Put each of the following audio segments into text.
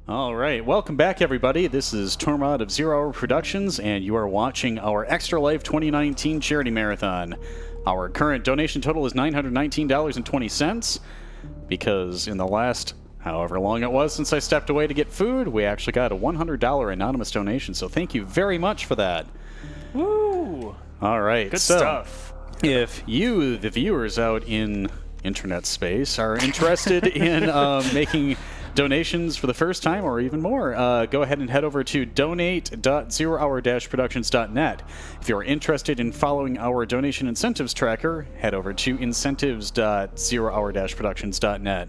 All right, welcome back, everybody. This is Tormod of Zero Hour Productions, and you are watching our Extra Life 2019 Charity Marathon. Our current donation total is $919.20, because in the last however long it was since I stepped away to get food, we actually got a $100 anonymous donation, so thank you very much for that. Woo! All right, Good stuff. If you, the viewers out in internet space, are interested in making donations for the first time or even more, go ahead and head over to donate.zerohour-productions.net. If you're interested in following our donation incentives tracker, head over to incentives.zerohour-productions.net.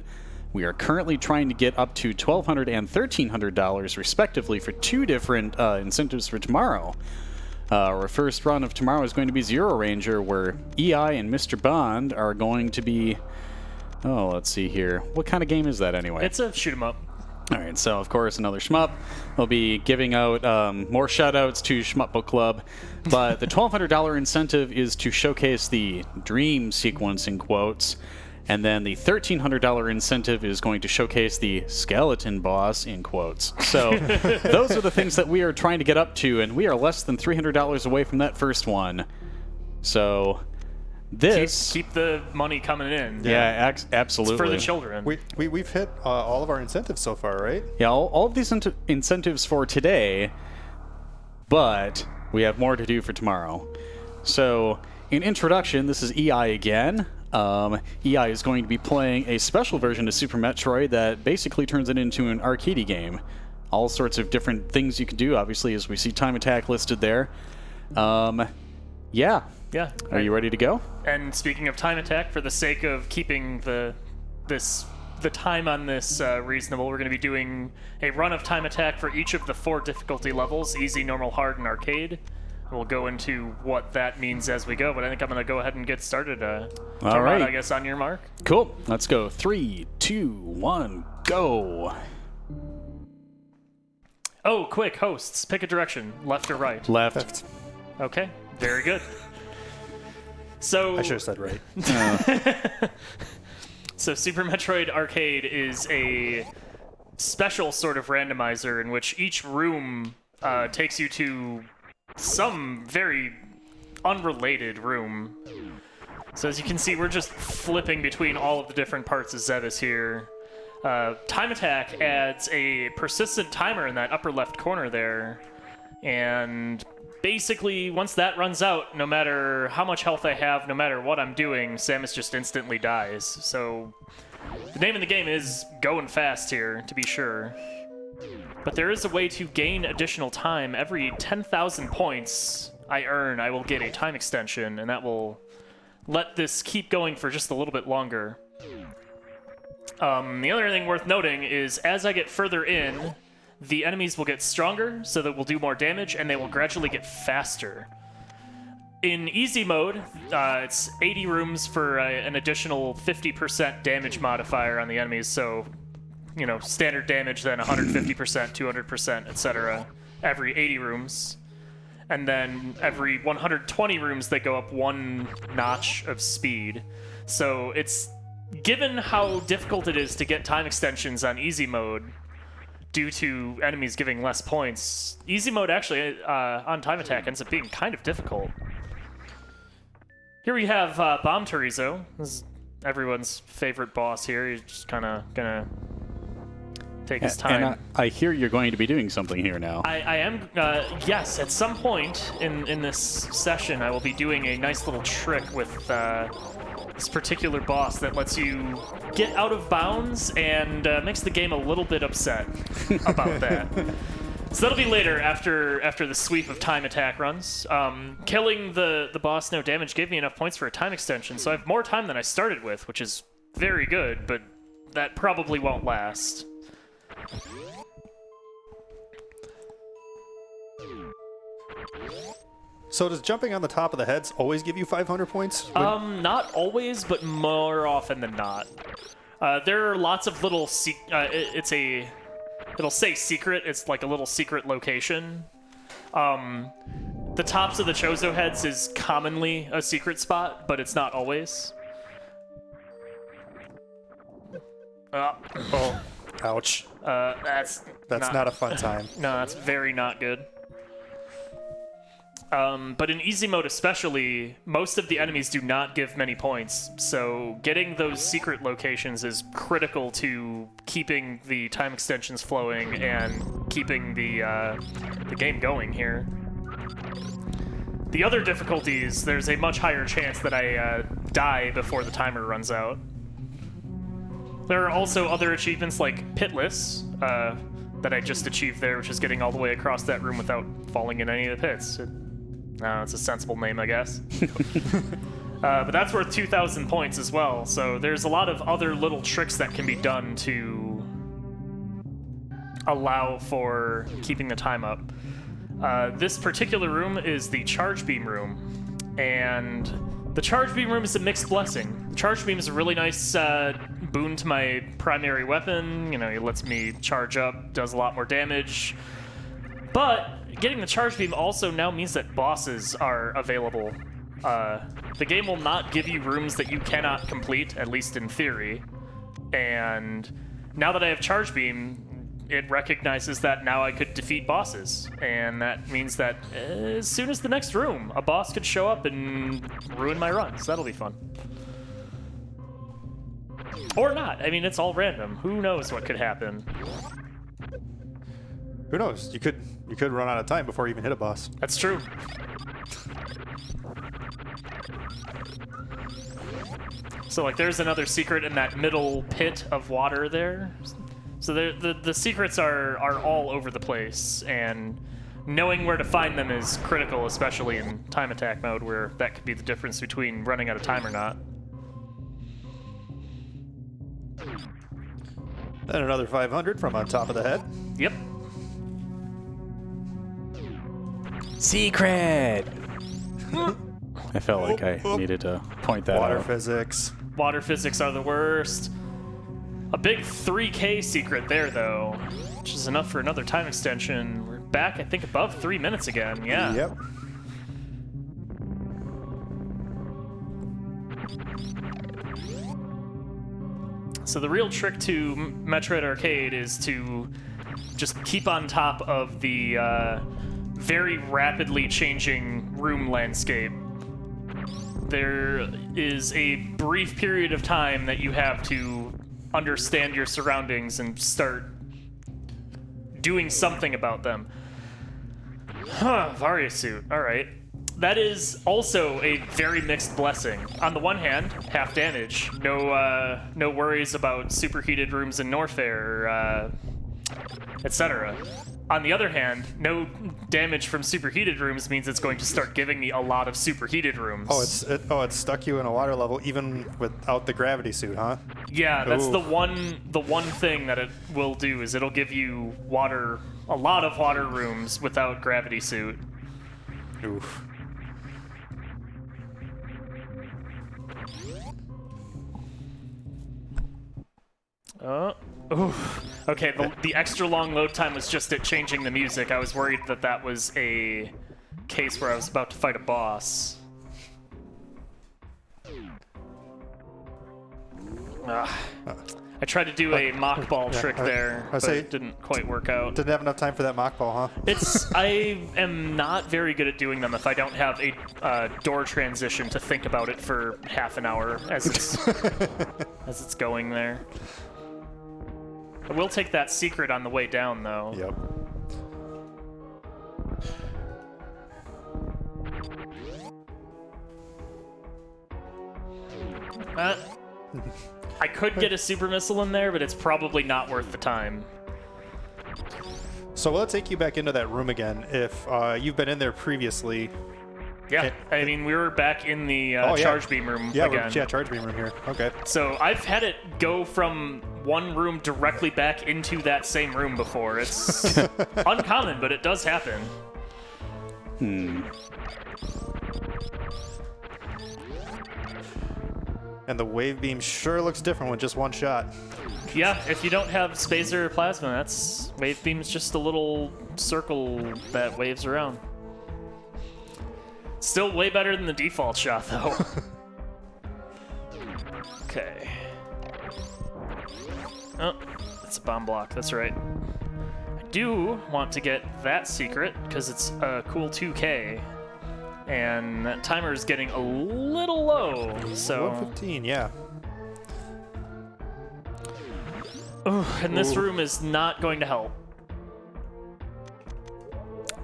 We are currently trying to get up to $1,200 and $1,300 respectively for two different incentives for tomorrow. Our first run of tomorrow is going to be Zero Ranger, where EI and Mr. Bond are going to be... Oh, let's see here. What kind of game is that anyway? It's a shoot 'em up. All right, so of course another shmup. We'll be giving out more shout-outs to Shmup Book Club, but the $1,200 incentive is to showcase the dream sequence in quotes, and then the $1,300 incentive is going to showcase the skeleton boss in quotes. So those are the things that we are trying to get up to, and we are less than $300 away from that first one. So... Keep the money coming in. Yeah, absolutely. It's for the children. We've hit all of our incentives so far, right? Yeah, all of these incentives for today, but we have more to do for tomorrow. So, in introduction, this is EI again. EI is going to be playing a special version of Super Metroid that basically turns it into an arcade game. All sorts of different things you can do, obviously, as we see Time Attack listed there. Yeah. Yeah. Are you ready to go? And speaking of Time Attack, for the sake of keeping the time on this reasonable, we're going to be doing a run of Time Attack for each of the 4 difficulty levels: easy, normal, hard, and arcade. We'll go into what that means as we go, but I think I'm going to go ahead and get started. All right. I guess on your mark. Cool. Let's go. 3, 2, 1, go. Oh, quick, hosts. Pick a direction, left or right. Left. Okay, very good. So I should have said right. So Super Metroid Arcade is a special sort of randomizer in which each room takes you to some very unrelated room. So as you can see, we're just flipping between all of the different parts of Zebus here. Time Attack adds a persistent timer in that upper left corner there, and basically, once that runs out, no matter how much health I have, no matter what I'm doing, Samus just instantly dies. So the name of the game is going fast here, to be sure. But there is a way to gain additional time. Every 10,000 points I earn, I will get a time extension, and that will let this keep going for just a little bit longer. The other thing worth noting is as I get further in, the enemies will get stronger, so that will do more damage, and they will gradually get faster. In easy mode, it's 80 rooms for an additional 50% damage modifier on the enemies, so, you know, standard damage, then 150%, 200%, etc. every 80 rooms. And then every 120 rooms, they go up 1 notch of speed. So it's, given how difficult it is to get time extensions on easy mode, due to enemies giving less points, easy mode actually on Time Attack ends up being kind of difficult. Here we have Bomb Chorizo. This is everyone's favorite boss here. He's just kind of gonna take his time. And I hear you're going to be doing something here now. I am, yes, at some point in this session, I will be doing a nice little trick with this particular boss that lets you get out of bounds and makes the game a little bit upset about that. So that'll be later after the sweep of Time Attack runs. Killing the boss no damage gave me enough points for a time extension, so I have more time than I started with, which is very good, but that probably won't last. So does jumping on the top of the heads always give you 500 points? Not always, but more often than not. There are lots of little it'll say secret. It's like a little secret location. The tops of the Chozo heads is commonly a secret spot, but it's not always. Ouch. That's Not a fun time. No, that's very not good. But in easy mode especially, most of the enemies do not give many points, so getting those secret locations is critical to keeping the time extensions flowing and keeping the game going here. The other difficulties, there's a much higher chance that I die before the timer runs out. There are also other achievements like Pitless, that I just achieved there, which is getting all the way across that room without falling in any of the pits. It's a sensible name, I guess. But that's worth 2,000 points as well, so there's a lot of other little tricks that can be done to allow for keeping the time up. This particular room is the charge beam room, and the charge beam room is a mixed blessing. The charge beam is a really nice boon to my primary weapon. You know, it lets me charge up, does a lot more damage. But getting the charge beam also now means that bosses are available. The game will not give you rooms that you cannot complete, at least in theory. And now that I have charge beam, it recognizes that now I could defeat bosses. And that means that as soon as the next room, a boss could show up and ruin my run. So that'll be fun. Or not. I mean, it's all random. Who knows what could happen? Who knows? You could run out of time before you even hit a boss. That's true. So, like, there's another secret in that middle pit of water there. So the secrets are all over the place, and knowing where to find them is critical, especially in time attack mode, where that could be the difference between running out of time or not. Then another 500 from on top of the head. Yep. Secret! I felt like I needed to point that Water out. physics. Water physics are the worst. A big 3K secret there, though, which is enough for another time extension. We're back, I think, above 3 minutes again. Yeah. Yep. So the real trick to Metroid Arcade is to just keep on top of the very rapidly changing room landscape. There is a brief period of time that you have to understand your surroundings and start doing something about them. Varia suit. All right. That is also a very mixed blessing. On the one hand, half damage. No worries about superheated rooms in Norfair, etc. On the other hand, no damage from superheated rooms means it's going to start giving me a lot of superheated rooms. Oh, it stuck you in a water level even without the gravity suit, huh? Yeah, that's Ooh. the one thing that it will do is it'll give you a lot of water rooms without gravity suit. Oof. Okay, the extra long load time was just it changing the music. I was worried that was a case where I was about to fight a boss. I tried to do a mock ball trick there, but it didn't quite work out. Didn't have enough time for that mock ball, huh? I am not very good at doing them if I don't have a door transition to think about it for half an hour as it's going there. I will take that secret on the way down, though. Yep. I could get a super missile in there, but it's probably not worth the time. So will it take you back into that room again if you've been in there previously? Yeah, I mean, we were back in the charge beam room again. Yeah, charge beam room here. Okay. So I've had it go from one room directly back into that same room before. It's uncommon, but it does happen. And the wave beam sure looks different with just one shot. Yeah, if you don't have Spacer or Plasma, that's wave beam's just a little circle that waves around. Still way better than the default shot, though. Okay. Oh, that's a bomb block. That's right. I do want to get that secret because it's a cool 2K. And that timer is getting a little low, so... 115, yeah. And this room is not going to help.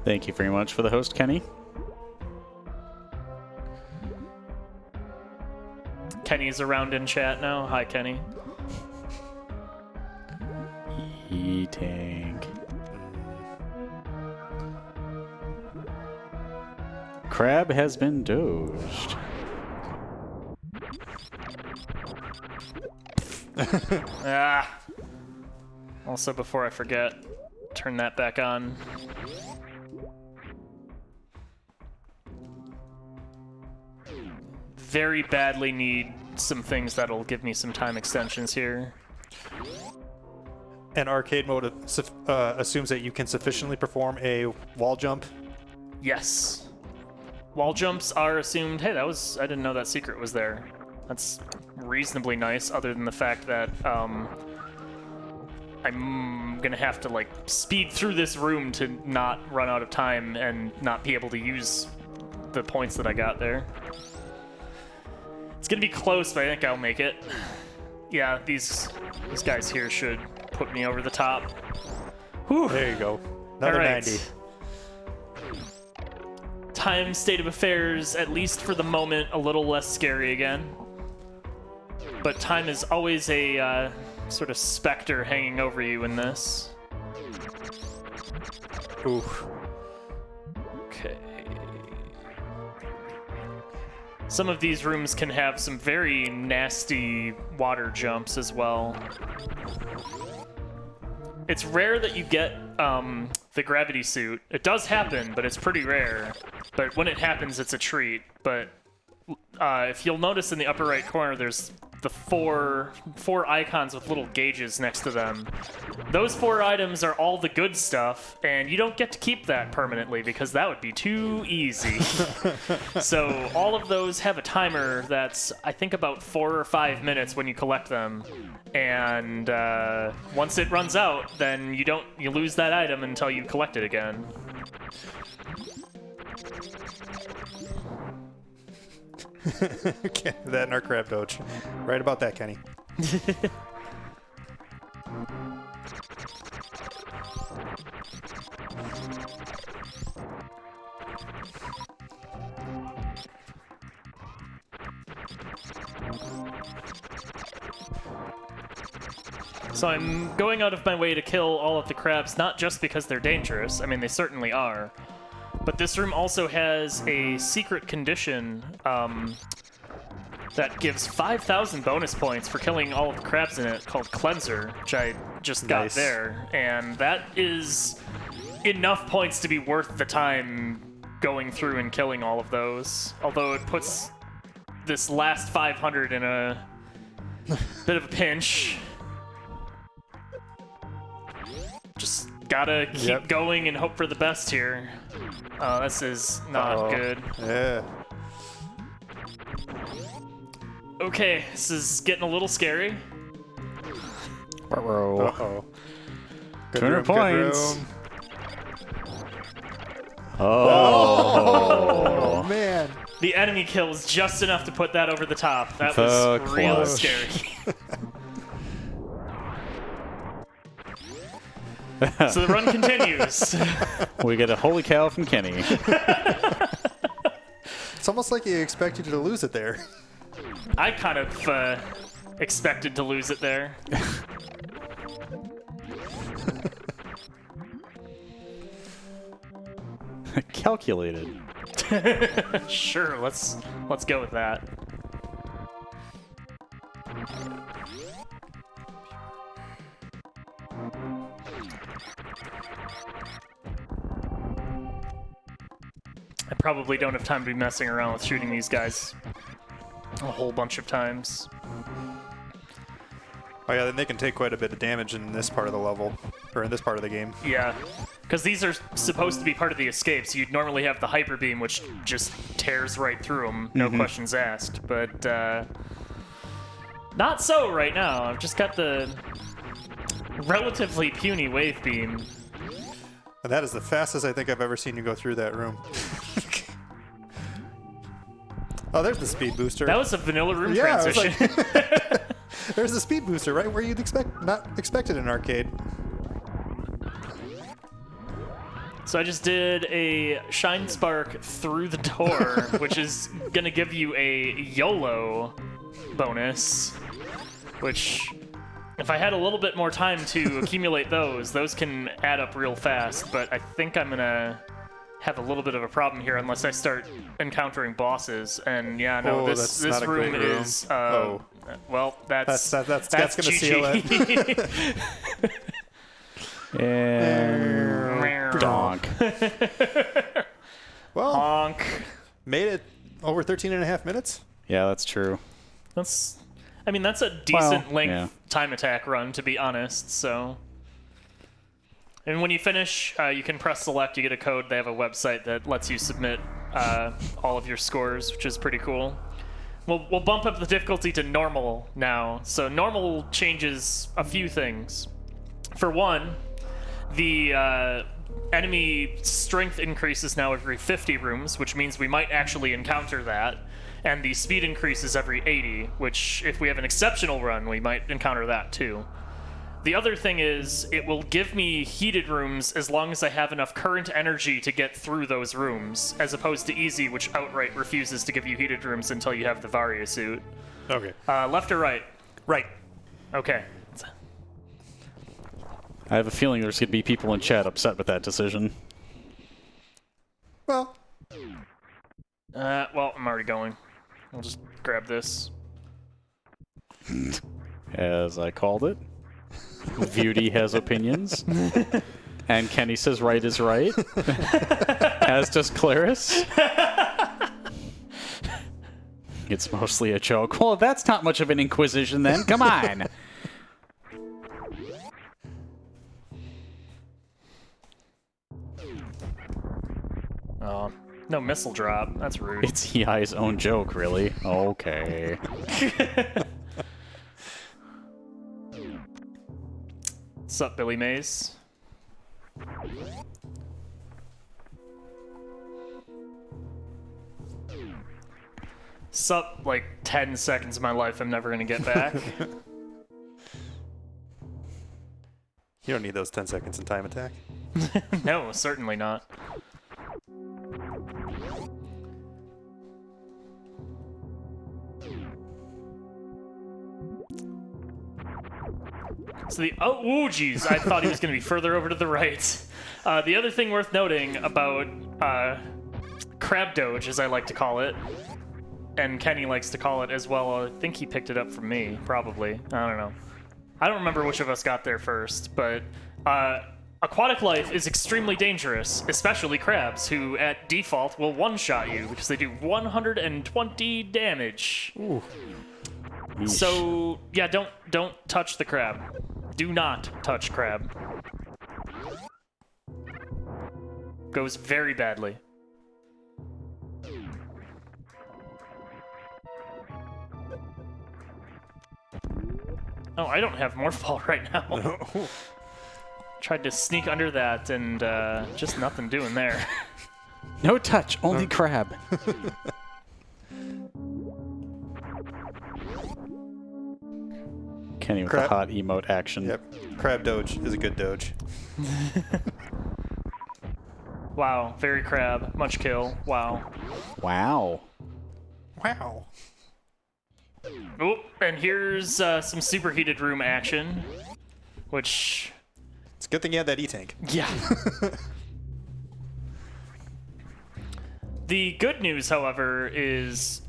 Thank you very much for the host, Kenny. Kenny's around in chat now. Hi, Kenny. E-tank. Crab has been dozed. Ah. Also, before I forget, turn that back on. Very badly need some things that'll give me some time extensions here. And arcade mode assumes that you can sufficiently perform a wall jump. Yes. Wall jumps are assumed. Hey, I didn't know that secret was there. That's reasonably nice, other than the fact that I'm gonna have to like speed through this room to not run out of time and not be able to use the points that I got there. It's gonna be close, but I think I'll make it. Yeah, these guys here should put me over the top. Whew. There you go. Another All right. 90. Time state of affairs, at least for the moment, a little less scary again. But time is always a sort of specter hanging over you in this. Oof. Okay. Some of these rooms can have some very nasty water jumps as well. It's rare that you get the gravity suit. It does happen, but it's pretty rare. But when it happens, it's a treat. But if you'll notice in the upper right corner, there's the four icons with little gauges next to them. Those 4 items are all the good stuff, and you don't get to keep that permanently because that would be too easy. So all of those have a timer that's, I think, about 4 or 5 minutes when you collect them. And once it runs out, then you lose that item until you collect it again. Okay, that and our crab doge. Right about that, Kenny. So I'm going out of my way to kill all of the crabs, not just because they're dangerous. I mean, they certainly are. But this room also has a secret condition that gives 5,000 bonus points for killing all of the crabs in it, called Cleanser, which I just got Nice. there. And that is enough points to be worth the time going through and killing all of those. Although it puts this last 500 in a bit of a pinch. Just gotta keep going and hope for the best here. Oh, this is not good. Yeah. Okay, this is getting a little scary. Uh-oh. Good 200 room, points. Good room. Oh. Oh, man. The enemy kills just enough to put that over the top. That The was real clutch. scary. So the run continues. We get a holy cow from Kenny. It's almost like he expected you to lose it there. I kind of expected to lose it there. Calculated. Sure, let's go with that. I probably don't have time to be messing around with shooting these guys a whole bunch of times. Oh yeah, then they can take quite a bit of damage in this part of the level, or in this part of the game. Yeah, because these are supposed to be part of the escapes. You'd normally have the hyper beam, which just tears right through them, no questions asked. But not so right now. I've just got the relatively puny wave beam. And that is the fastest I think I've ever seen you go through that room. Oh, there's the speed booster. That was a vanilla room Yeah, I was transition. There's the speed booster, right where you'd not expect it in an arcade. So I just did a Shine Spark through the door, which is going to give you a YOLO bonus, which, if I had a little bit more time to accumulate those can add up real fast, but I think I'm going to have a little bit of a problem here unless I start encountering bosses. And yeah, no, this not a room great room. is... well, that's gonna seal it. And donk. Well, Honk. made it over 13 and a half minutes. Yeah, that's true. That's a decent length yeah. time attack run, to be honest, so... And when you finish, you can press select, you get a code. They have a website that lets you submit all of your scores, which is pretty cool. We'll bump up the difficulty to normal now. So normal changes a few things. For one, the enemy strength increases now every 50 rooms, which means we might actually encounter that. And the speed increases every 80, which if we have an exceptional run, we might encounter that too. The other thing is, it will give me heated rooms as long as I have enough current energy to get through those rooms, as opposed to easy, which outright refuses to give you heated rooms until you have the Varia suit. Okay. Left or right? Right. Okay. I have a feeling there's going to be people in chat upset with that decision. Well, Well, I'm already going. I'll just grab this. As I called it. Beauty has opinions. And Kenny says right is right. As does Claris. It's mostly a joke. Well, that's not much of an inquisition then. Come on. Oh, no missile drop. That's rude. It's EI's own joke, really. Okay. What's up, Billy Mays? Sup, like 10 seconds of my life I'm never gonna get back. you don't need those 10 seconds in time attack. No, certainly not. So oh, geez, I thought he was going to be further over to the right. The other thing worth noting about Crab Doge, as I like to call it, and Kenny likes to call it as well, I think he picked it up from me, probably. I don't know. I don't remember which of us got there first, but aquatic life is extremely dangerous, especially crabs, who at default will one-shot you because they do 120 damage. Ooh. So yeah, don't touch the crab. Do not touch crab. Goes very badly. Oh, I don't have Morphball right now. No. Tried to sneak under that and just nothing doing there. No touch, only crab. Kenny with the hot emote action. Yep. Crab Doge is a good Doge. Wow, very crab. Much kill. Wow. Wow. Wow. Oh, and here's some superheated room action, which... It's a good thing you had that E-Tank. Yeah. The good news, however, is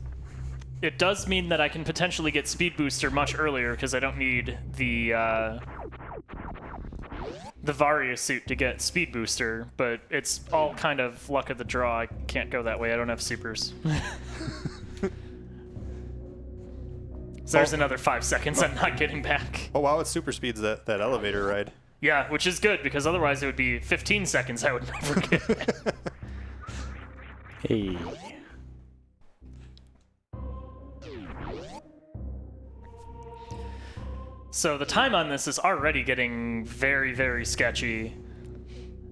it does mean that I can potentially get Speed Booster much earlier because I don't need the Varia suit to get Speed Booster, but it's all kind of luck of the draw. I can't go that way. I don't have supers. So there's another 5 seconds I'm not getting back. Oh wow, it super speeds that elevator ride. Yeah, which is good because otherwise it would be 15 seconds I would never get. Hey. So the time on this is already getting very, very sketchy.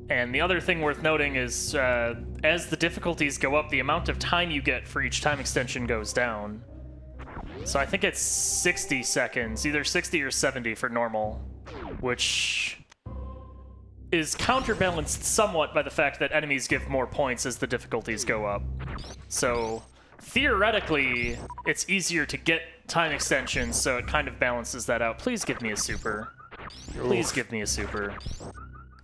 And the other thing worth noting is as the difficulties go up, the amount of time you get for each time extension goes down. So I think it's 60 seconds, either 60 or 70 for normal, which is counterbalanced somewhat by the fact that enemies give more points as the difficulties go up. So theoretically, it's easier to get time extensions, so it kind of balances that out. Please give me a super. Please give me a super.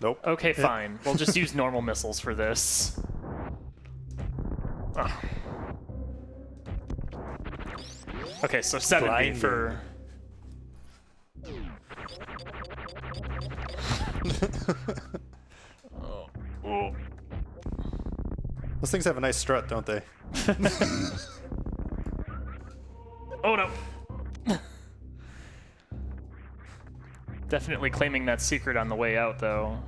Nope. Okay, fine. We'll just use normal missiles for this. Ugh. Okay, so 70 Blinding. for... Oh. Those things have a nice strut, don't they? Oh no. Definitely claiming that secret on the way out, though.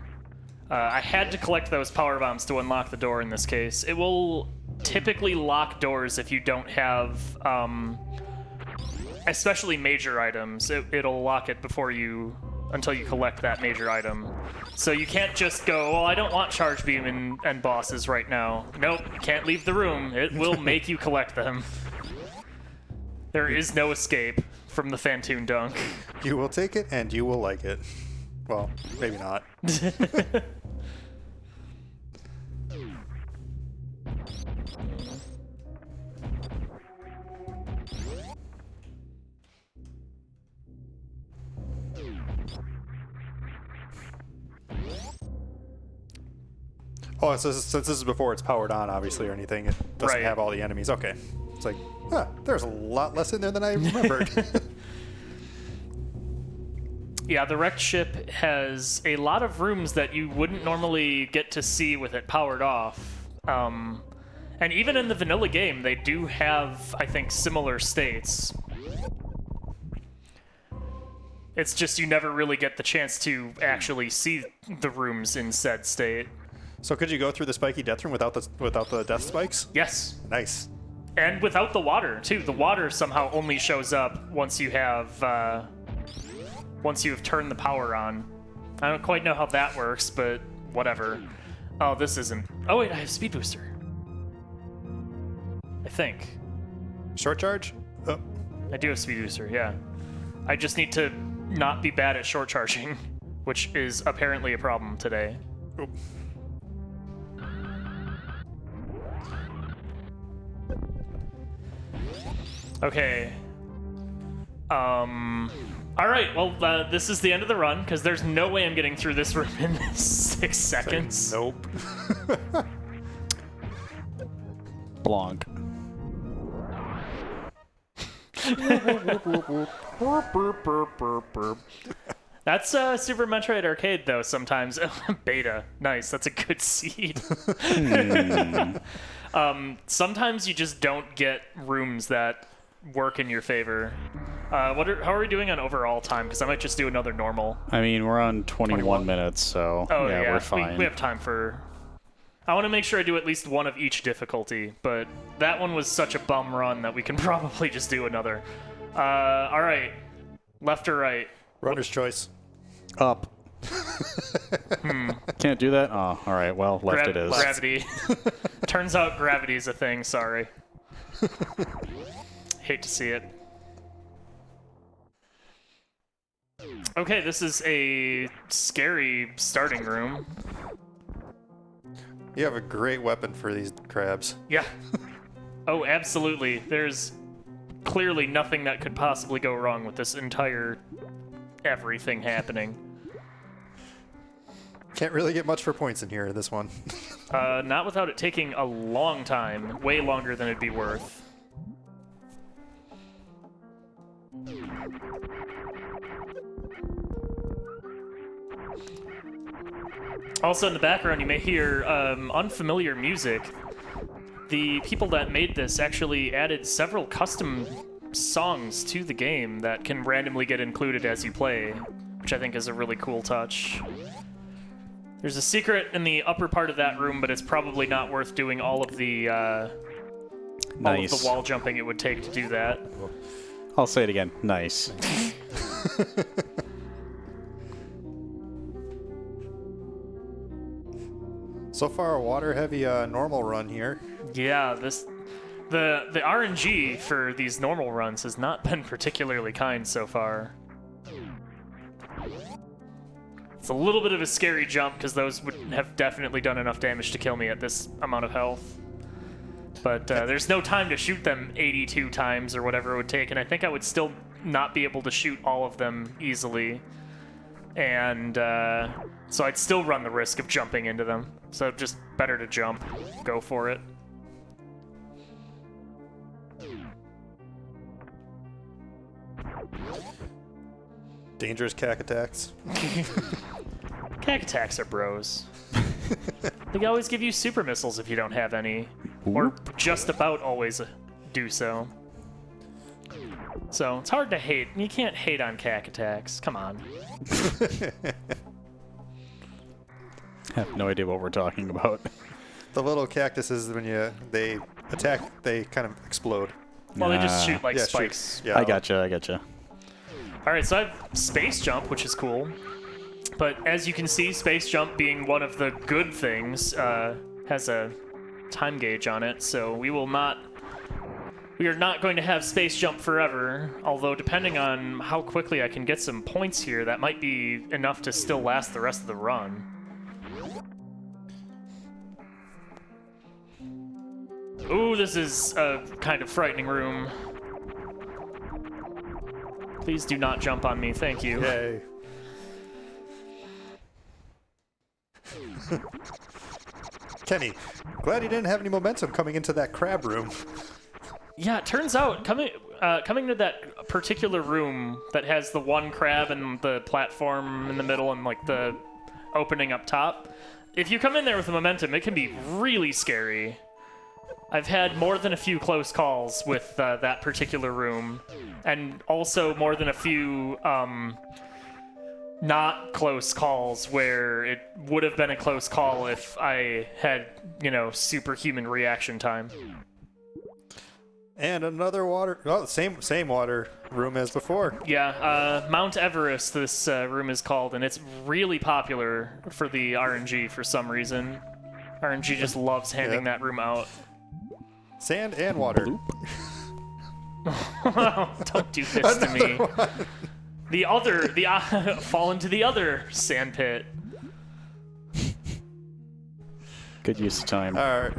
I had to collect those power bombs to unlock the door in this case. It will typically lock doors if you don't have, especially major items. It'll lock it before you, until you collect that major item. So you can't just go, well, I don't want charge beam and bosses right now. Nope, can't leave the room. It will make you collect them. There is no escape from the Phantoon Dunk. You will take it and you will like it. Well, maybe not. Oh, so since this is before it's powered on, obviously, or anything, it doesn't Right. have all the enemies. Okay. It's like, there's a lot less in there than I remembered. Yeah, the wrecked ship has a lot of rooms that you wouldn't normally get to see with it powered off. And even in the vanilla game, they do have, I think, similar states. It's just you never really get the chance to actually see the rooms in said state. So could you go through the spiky death room without the death spikes? Yes. Nice. And without the water, too. The water somehow only shows up once you have turned the power on. I don't quite know how that works, but whatever. Oh, this isn't... Oh, wait, I have Speed Booster. I think. Short charge? Oh. I do have Speed Booster, yeah. I just need to not be bad at short charging, which is apparently a problem today. Oh. Okay. All right, well, this is the end of the run, because there's no way I'm getting through this room in 6 seconds. Nope. Blanc. That's Super Metroid Arcade, though, sometimes. Beta. Nice, that's a good seed. Sometimes you just don't get rooms that work in your favor. How are we doing on overall time? Because I might just do another normal. I mean, we're on 21 minutes, so yeah, we're fine. We have time for... I want to make sure I do at least one of each difficulty, but that one was such a bum run that we can probably just do another. All right. Left or right? Runner's choice. Up. Can't do that? Oh, all right. Well, left it is. Gravity. Turns out gravity is a thing. Sorry. Hate to see it. Okay, this is a scary starting room. You have a great weapon for these crabs. Yeah. Oh, absolutely. There's clearly nothing that could possibly go wrong with this entire everything happening. Can't really get much for points in here, this one. Not without it taking a long time, way longer than it'd be worth. Also in the background you may hear unfamiliar music. The people that made this actually added several custom songs to the game that can randomly get included as you play, which I think is a really cool touch. There's a secret in the upper part of that room, but it's probably not worth doing all of the Nice. wall jumping it would take to do that. I'll say it again. Nice. So far, a water-heavy normal run here. Yeah, the RNG for these normal runs has not been particularly kind so far. It's a little bit of a scary jump because those would have definitely done enough damage to kill me at this amount of health. But there's no time to shoot them 82 times or whatever it would take, and I think I would still not be able to shoot all of them easily. And so I'd still run the risk of jumping into them. So just better to jump. Go for it. Dangerous cack attacks. Cack attacks are bros. They always give you super missiles if you don't have any. Or just about always do so. So it's hard to hate. You can't hate on cack attacks. Come on. I have no idea what we're talking about. The little cactuses, when they attack, they kind of explode. Well, they just shoot like Yeah, spikes. shoot. Yeah, I gotcha. All right, so I have space jump, which is cool. But as you can see, space jump being one of the good things has a time gauge on it. So we are not going to have space jump forever. Although depending on how quickly I can get some points here, that might be enough to still last the rest of the run. Ooh, this is a kind of frightening room. Please do not jump on me, thank you. Yay. Kenny, glad you didn't have any momentum coming into that crab room. Yeah, it turns out coming to that particular room that has the one crab and the platform in the middle and like the opening up top, if you come in there with the momentum, it can be really scary. I've had more than a few close calls with that particular room, and also more than a few not close calls where it would have been a close call if I had, superhuman reaction time. And another same water room as before. Yeah, Mount Everest, this room is called, and it's really popular for the RNG for some reason. RNG just loves handing that room out. Sand and water. Don't do this to me. Fall into the other sand pit. Good use of time. All right.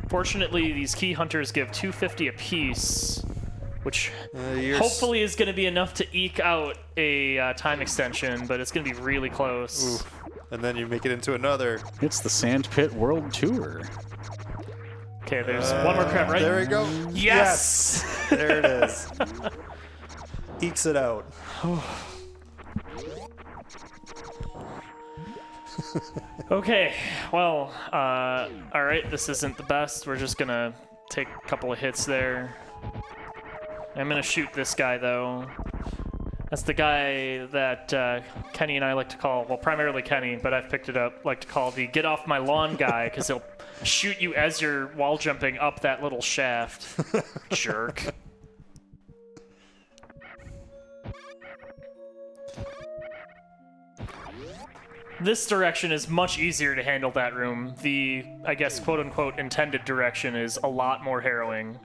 Fortunately, these key hunters give 250 apiece, which You're hopefully is going to be enough to eke out a time extension, but it's going to be really close. Oof. And then you make it into another. It's the Sandpit World Tour. Okay, there's one more crab, right? There we go. Yes! There it is. Ekes it out. Okay, well, all right, this isn't the best. We're just gonna take a couple of hits there. I'm gonna shoot this guy, though. That's the guy that Kenny and I like to call, well, primarily Kenny, but I've picked it up, like to call the get off my lawn guy, because he'll shoot you as you're wall jumping up that little shaft. Jerk. This direction is much easier to handle that room. The, I guess, quote-unquote, intended direction is a lot more harrowing.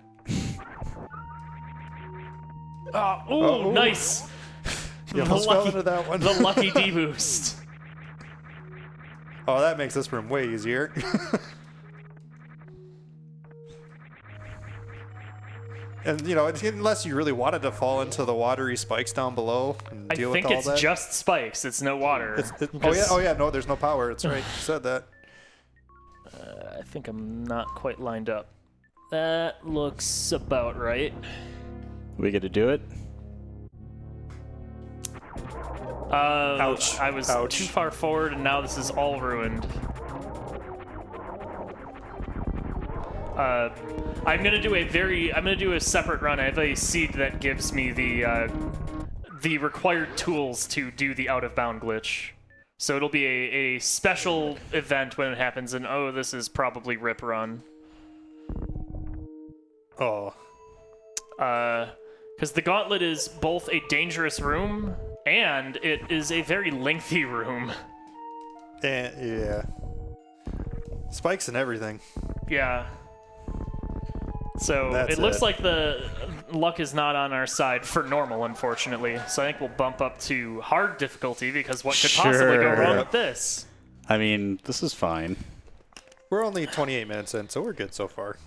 Ooh, nice! You almost fell into that one. The lucky D-boost. Oh, that makes this room way easier. And, unless you really wanted to fall into the watery spikes down below and deal with all that. I think it's just spikes. It's no water. Oh, yeah, no, there's no power. It's right. You said that. I think I'm not quite lined up. That looks about right. We get to do it? Ouch. I was Ouch. too far forward, and now this is all ruined. I'm gonna do a separate run. I have a seed that gives me the required tools to do the out of bound glitch. So it'll be a special event when it happens, and this is probably rip run. Oh. Because the gauntlet is both a dangerous room and it is a very lengthy room. And, yeah. Spikes and everything. Yeah. So it looks like the luck is not on our side for normal, unfortunately. So I think we'll bump up to hard difficulty because what could possibly go wrong with this? I mean, this is fine. We're only 28 minutes in, so we're good so far.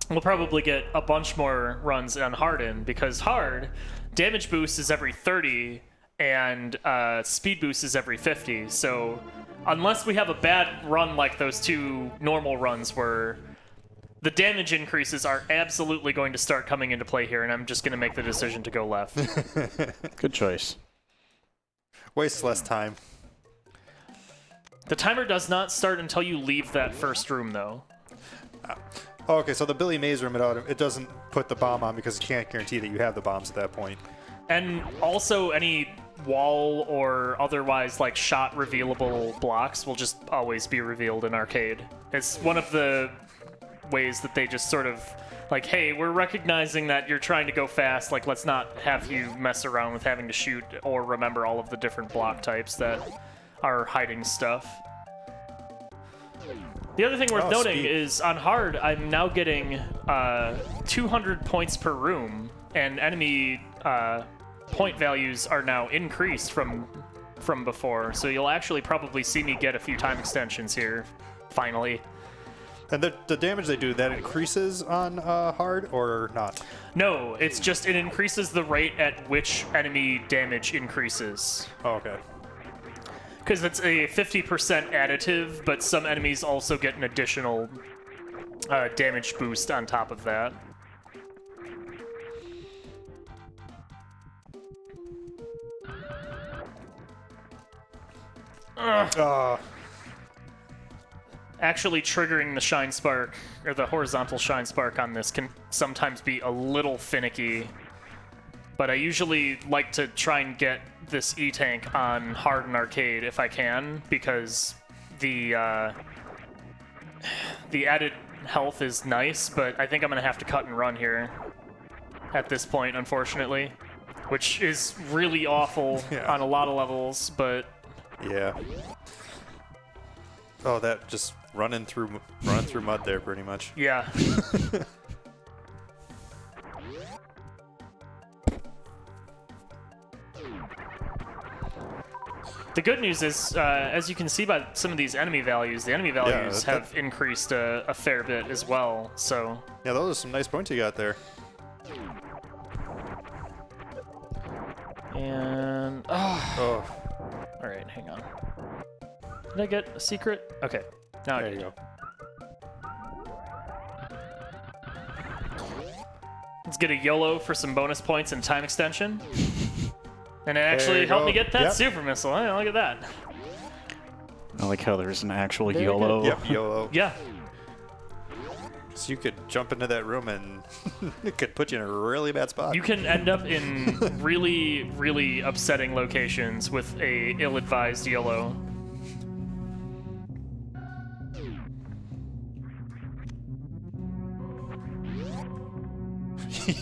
We'll probably get a bunch more runs on hard in because hard damage boost is every 30 and speed boost is every 50. So unless we have a bad run like those two normal runs were, the damage increases are absolutely going to start coming into play here, and I'm just going to make the decision to go left. Good choice. Waste less time. The timer does not start until you leave that first room, though. Oh, okay, so the Billy Mays room, it doesn't put the bomb on because it can't guarantee that you have the bombs at that point. And also any wall or otherwise like shot revealable blocks will just always be revealed in arcade. It's one of the ways that they just sort of like, hey, we're recognizing that you're trying to go fast, like let's not have you mess around with having to shoot or remember all of the different block types that are hiding stuff. The other thing worth noting is on hard, I'm now getting 200 points per room, and enemy point values are now increased from before, so you'll actually probably see me get a few time extensions here, finally. And the damage they do, that increases on hard or not? No, it's just it increases the rate at which enemy damage increases. Oh, okay. Because it's a 50% additive, but some enemies also get an additional damage boost on top of that. Actually triggering the shine spark, or the horizontal shine spark on this can sometimes be a little finicky, but I usually like to try and get this E-Tank on hard and arcade if I can, because the added health is nice, but I think I'm going to have to cut and run here at this point, unfortunately, which is really awful on a lot of levels, but... Yeah. Oh, that just running through mud there, pretty much. Yeah. The good news is, as you can see by some of these enemy values, the enemy values have increased a fair bit as well, so... Yeah, those are some nice points you got there. And... Oh. Alright, hang on. Did I get a secret? Okay, now There I did. you go. Let's get a YOLO for some bonus points and time extension. And it actually helped me get that super missile. Hey, look at that. I like how there's an actual YOLO. Yep, YOLO. Yeah. So you could jump into that room and it could put you in a really bad spot. You can end up in really, really upsetting locations with a ill-advised YOLO.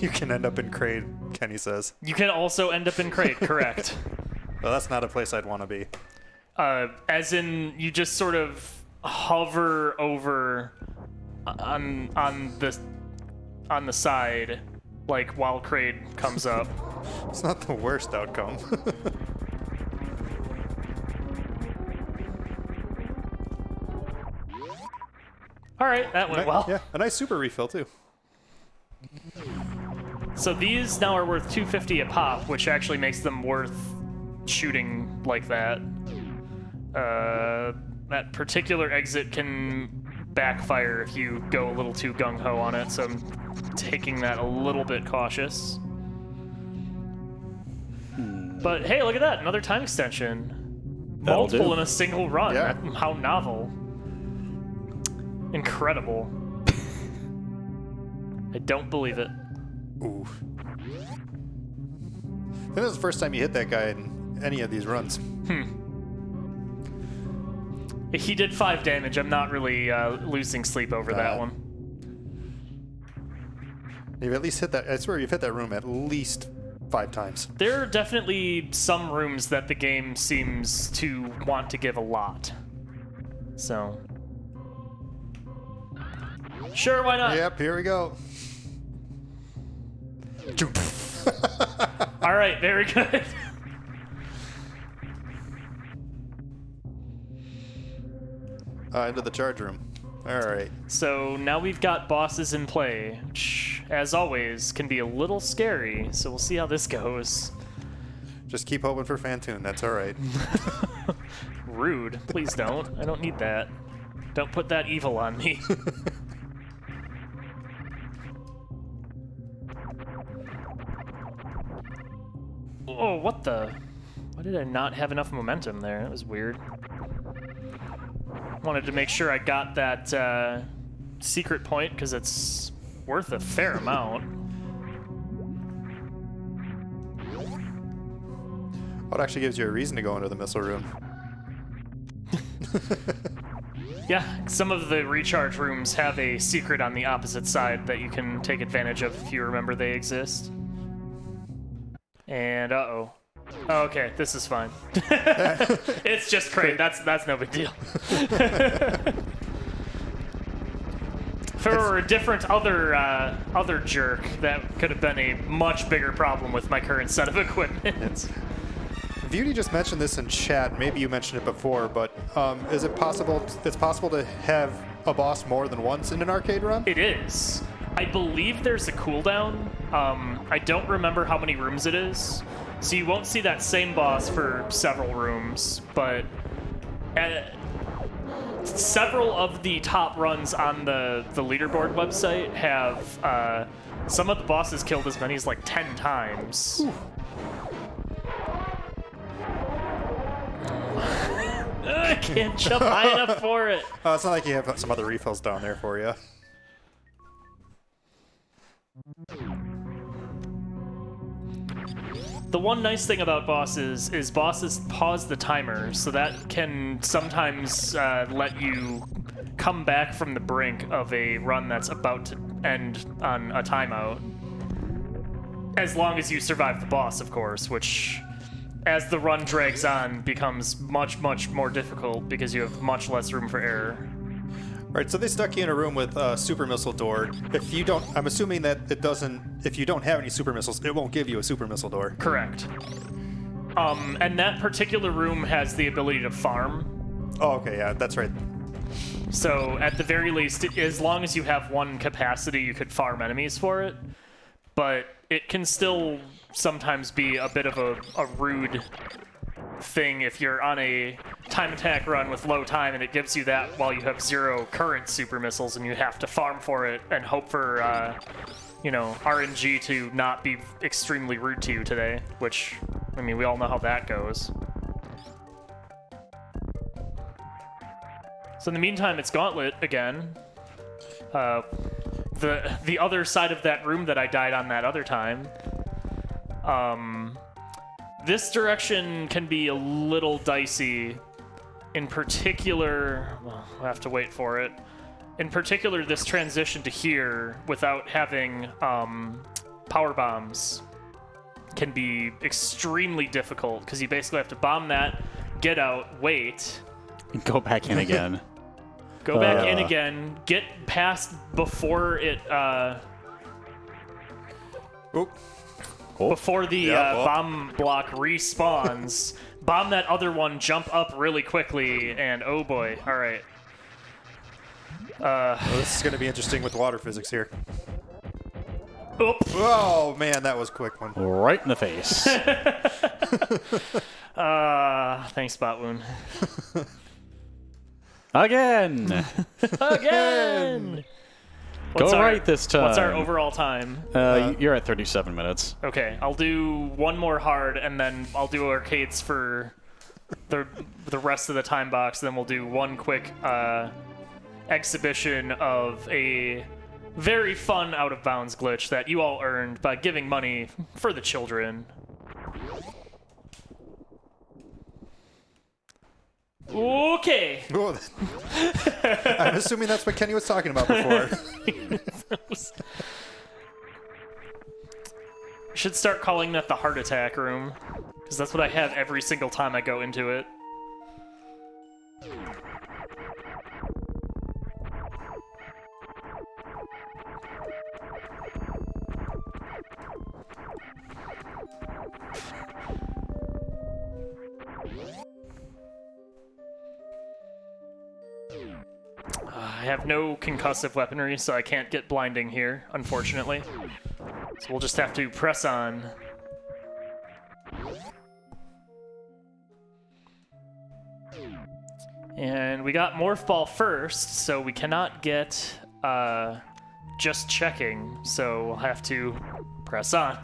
You can end up in Crade, Kenny says. You can also end up in Crate, correct. Well, that's not a place I'd want to be. As in, you just sort of hover over on the side, like while Crate comes up. It's not the worst outcome. All right, that went well. Yeah, a nice super refill too. So these now are worth 250 a pop, which actually makes them worth shooting like that. That particular exit can backfire if you go a little too gung-ho on it, so I'm taking that a little bit cautious. But hey, look at that, another time extension. Multiple in a single run. Yeah. How novel. Incredible. I don't believe it. Ooh. I think this is the first time you hit that guy in any of these runs. He did 5 damage. I'm not really losing sleep over that one. You've at least hit that. I swear you've hit that room at least 5 times. There are definitely some rooms that the game seems to want to give a lot. So. Sure, why not? Yep, here we go. All right, very good. Into the charge room. All right. So now we've got bosses in play, which, as always, can be a little scary. So we'll see how this goes. Just keep hoping for Fantoon. That's all right. Rude. Please don't. I don't need that. Don't put that evil on me. Oh, what the? Why did I not have enough momentum there? That was weird. Wanted to make sure I got that secret point because it's worth a fair amount. Well, it actually gives you a reason to go into the missile room. Yeah, some of the recharge rooms have a secret on the opposite side that you can take advantage of if you remember they exist. And uh-oh. Oh, okay, this is fine. It's just crate. That's no big deal. If it were a different other jerk, that could have been a much bigger problem with my current set of equipment. Beauty just mentioned this in chat. Maybe you mentioned it before, but is it possible? It's possible to have a boss more than once in an arcade run? It is. I believe there's a cooldown. I don't remember how many rooms it is. So you won't see that same boss for several rooms, but several of the top runs on the leaderboard website have some of the bosses killed as many as like 10 times. I can't jump high enough for it. It's not like you have some other refills down there for you. The one nice thing about bosses is bosses pause the timer, so that can sometimes let you come back from the brink of a run that's about to end on a timeout. As long as you survive the boss, of course, which, as the run drags on, becomes much, much more difficult because you have much less room for error. All right, so they stuck you in a room with a super missile door. If you don't, I'm assuming that it doesn't, if you don't have any super missiles, it won't give you a super missile door. Correct. And that particular room has the ability to farm. Oh, okay, yeah, that's right. So at the very least, as long as you have one capacity, you could farm enemies for it. But it can still sometimes be a bit of a rude thing if you're on a time attack run with low time and it gives you that while you have 0 current super missiles and you have to farm for it and hope for, RNG to not be extremely rude to you today, which, I mean, we all know how that goes. So in the meantime, it's Gauntlet again. The other side of that room that I died on that other time. This direction can be a little dicey. In particular, well, we'll have to wait for it. In particular, this transition to here without having power bombs can be extremely difficult because you basically have to bomb that, get out, wait. And go back in again. Go back in again, get past before it, before the bomb block respawns, bomb that other one, jump up really quickly, and oh boy, all right. Well, this is going to be interesting with water physics here. Oop. Oh, man, that was a quick one. Right in the face. Thanks, Botwoon. Again! Again! Go right this time. What's our overall time? You're at 37 minutes. Okay, I'll do one more hard, and then I'll do arcades for the rest of the time box. Then we'll do one quick exhibition of a very fun out-of-bounds glitch that you all earned by giving money for the children. Okay. Oh, I'm assuming that's what Kenny was talking about before. Should start calling that the heart attack room, because that's what I have every single time I go into it. I have no concussive weaponry, so I can't get blinding here, unfortunately. So we'll just have to press on. And we got Morph Ball first, so we cannot get just checking, so we'll have to press on.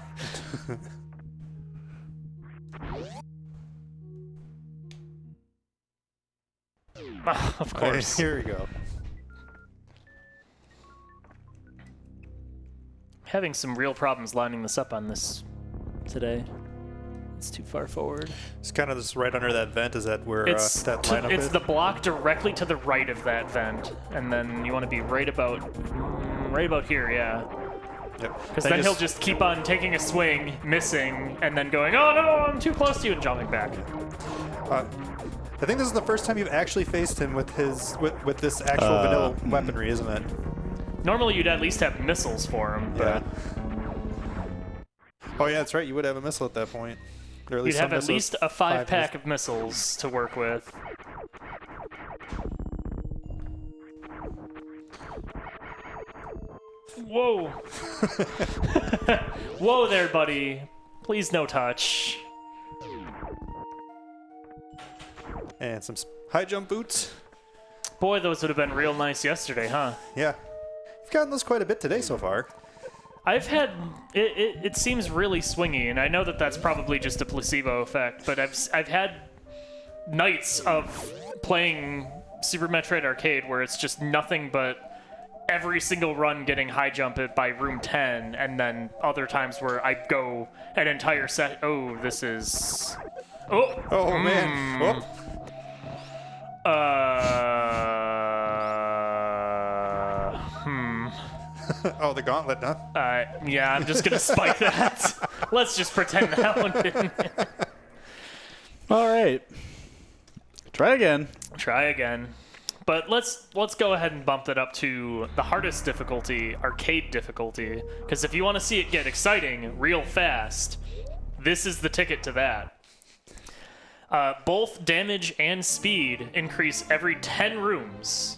Of course. Here we go. Having some real problems lining this up on this today. It's too far forward. It's kind of just right under that vent. Is that where that lineup it's is? the block directly to the right of that vent, and then you want to be right about here, yeah. Yep. Because then he'll just keep on taking a swing, missing, and then going, oh no, I'm too close to you, and jumping back. I think this is the first time you've actually faced him with his with this actual vanilla weaponry, isn't it? Normally you'd at least have missiles for him, but Oh yeah, that's right. You would have a missile at that point. Or at you'd least have some at missiles. least a 5-pack of missiles to work with. Whoa! Whoa there, buddy. Please no touch. And some high jump boots. Boy, those would have been real nice yesterday, huh? Yeah. You've gotten those quite a bit today so far. I've had it seems really swingy, and I know that that's probably just a placebo effect, but I've had nights of playing Super Metroid Arcade where it's just nothing but every single run getting high jump it by room 10, and then other times where I go an entire set. Oh, this is. Oh Man. Whoop. Oh, the gauntlet, huh? Yeah, I'm just gonna spike that. Let's just pretend that one didn't. All right. Try again. Try again. But let's go ahead and bump that up to the hardest difficulty, arcade difficulty, because if you want to see it get exciting real fast, this is the ticket to that. Both damage and speed increase every 10 rooms.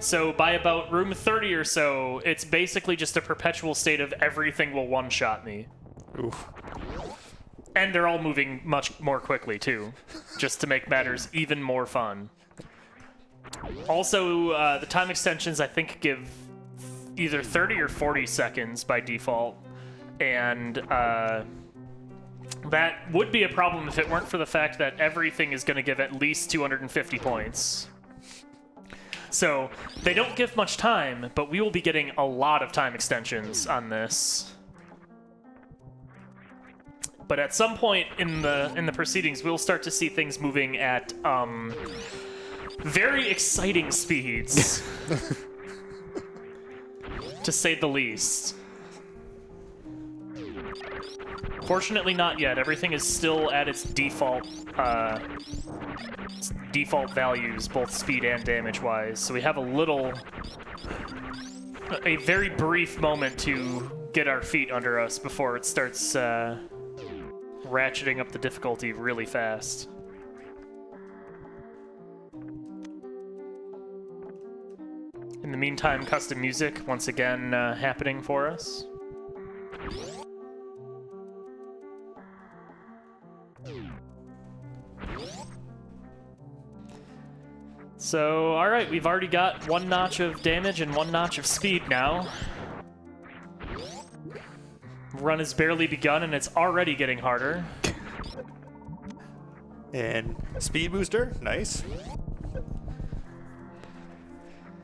So by about room 30 or so, it's basically just a perpetual state of everything will one-shot me. Oof. And they're all moving much more quickly, too, just to make matters even more fun. Also, the time extensions, I think, give either 30 or 40 seconds by default, and that would be a problem if it weren't for the fact that everything is going to give at least 250 points. So, they don't give much time, but we will be getting a lot of time extensions on this. But at some point in the proceedings, we'll start to see things moving at very exciting speeds, to say the least. Fortunately, not yet. Everything is still at its default values, both speed and damage-wise. So we have a very brief moment to get our feet under us before it starts ratcheting up the difficulty really fast. In the meantime, custom music once again happening for us. So, alright, we've already got 1 notch of damage and 1 notch of speed now. Run has barely begun and it's already getting harder. And speed booster, nice.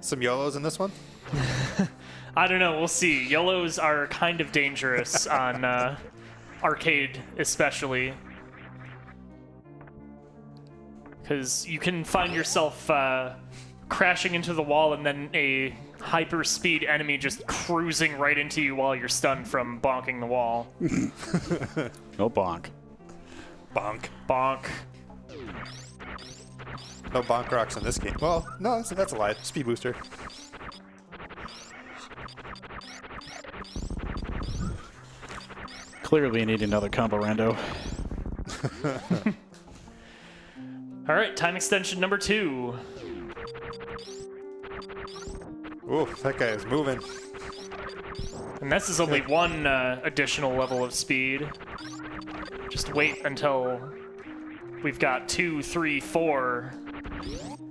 Some YOLOs in this one? I don't know, we'll see. YOLOs are kind of dangerous on arcade, especially. Because you can find yourself crashing into the wall and then a hyper speed enemy just cruising right into you while you're stunned from bonking the wall. No bonk. Bonk. Bonk. No bonk rocks in this game. Well, no, that's a lie. Speed booster. Clearly need another combo rando. All right, time extension number 2. Ooh, that guy is moving. And this is only one additional level of speed. Just wait until we've got 2, 3, 4.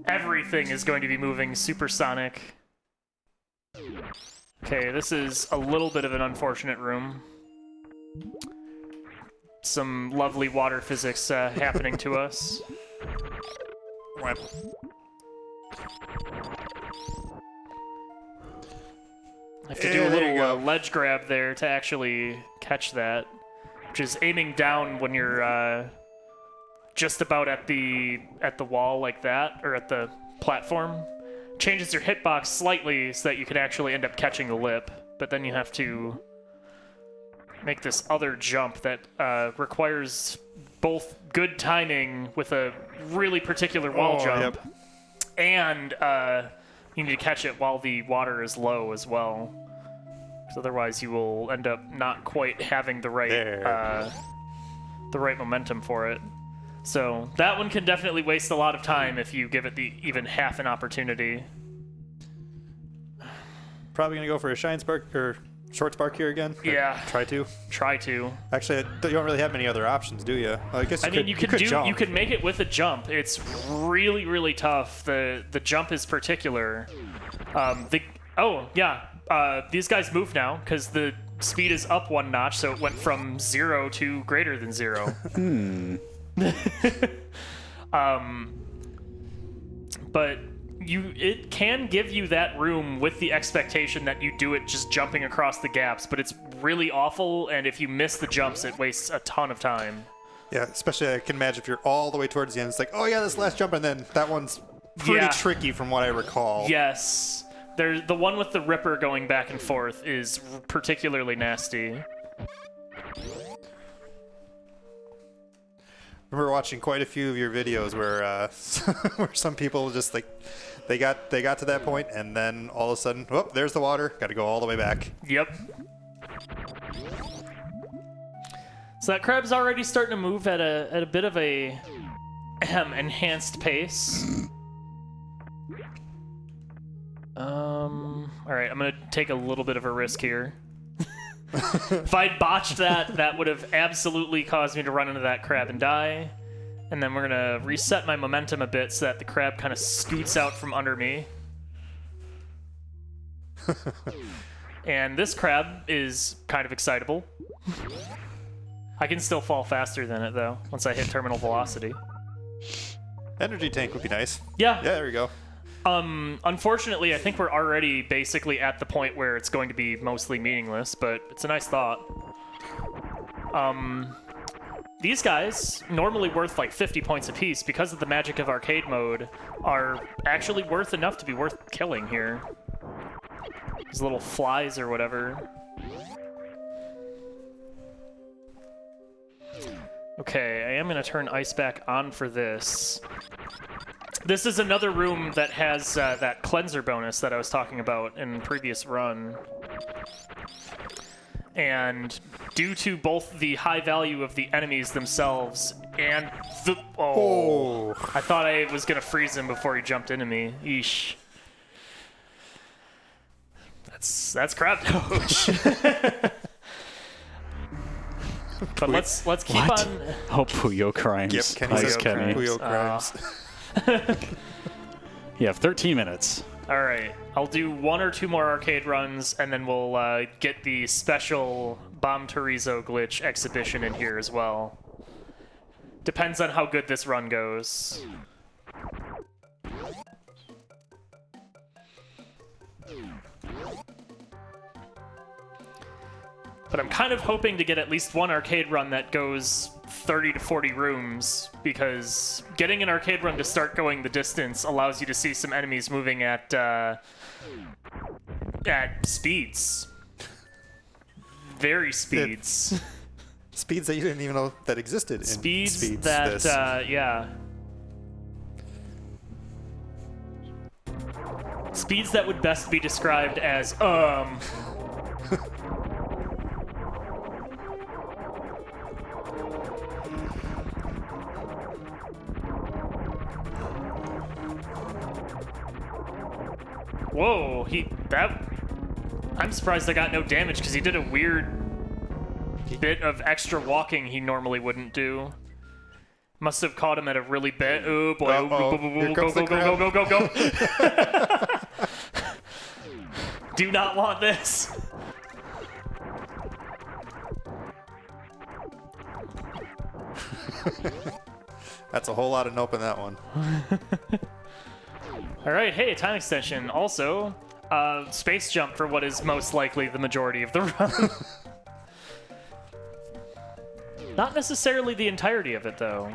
Everything is going to be moving supersonic. Okay, this is a little bit of an unfortunate room. Some lovely water physics happening to us. What? I have to do a little ledge grab there to actually catch that, which is aiming down when you're just about at the wall like that, or at the platform. Changes your hitbox slightly so that you can actually end up catching the lip, but then you have to make this other jump that requires both good timing with a really particular wall jump, and you need to catch it while the water is low as well. Because otherwise you will end up not quite having the right momentum for it. So that one can definitely waste a lot of time if you give it even half an opportunity. Probably gonna go for a shine spark or short spark here again. Yeah. Try to. Try to. Actually, you don't really have many other options, do you? Well, I guess you could jump. You could make it with a jump. It's really, really tough. The jump is particular. These guys move now because the speed is up 1 notch, so it went from 0 to greater than 0. But it can give you that room with the expectation that you do it just jumping across the gaps, but it's really awful, and if you miss the jumps, it wastes a ton of time. Yeah, especially I can imagine if you're all the way towards the end, it's like, oh yeah, this last jump, and then that one's pretty tricky from what I recall. Yes. The one with the Ripper going back and forth is particularly nasty. I remember watching quite a few of your videos where where some people just like they got to that point and then all of a sudden, whoop, there's the water. Got to go all the way back. Yep. So that crab's already starting to move at a bit of a enhanced pace. All right, I'm gonna take a little bit of a risk here. If I'd botched that would have absolutely caused me to run into that crab and die. And then we're gonna reset my momentum a bit so that the crab kind of scoots out from under me. And this crab is kind of excitable. I can still fall faster than it though, once I hit terminal velocity. Energy tank would be nice. Yeah. Yeah, there we go. Unfortunately, I think we're already basically at the point where it's going to be mostly meaningless, but it's a nice thought. These guys, normally worth like 50 points apiece, because of the magic of arcade mode, are actually worth enough to be worth killing here. These little flies or whatever. Okay, I am going to turn ice back on for this. This is another room that has that cleanser bonus that I was talking about in the previous run. And due to both the high value of the enemies themselves and the... Oh. I thought I was going to freeze him before he jumped into me. Eesh. That's crab doge. But let's keep What? on... Oh, Puyo Crimes. Yep, Kenny says Kenny. Puyo Crimes. You have 13 minutes. All right, I'll do 1 or 2 more arcade runs, and then we'll get the special Bomb Chorizo glitch exhibition in here as well. Depends on how good this run goes. But I'm kind of hoping to get at least one arcade run that goes 30 to 40 rooms, because getting an arcade run to start going the distance allows you to see some enemies moving at speeds. Very speeds. Speeds that you didn't even know that existed. In Speeds that, yeah. Speeds that would best be described as, Whoa, I'm surprised I got no damage, because he did a weird bit of extra walking he normally wouldn't do. Must have caught him at a really bad. Oh boy! Go! Do not want this. That's a whole lot of nope in that one. All right, hey, time extension. Also, space jump for what is most likely the majority of the run. Not necessarily the entirety of it, though.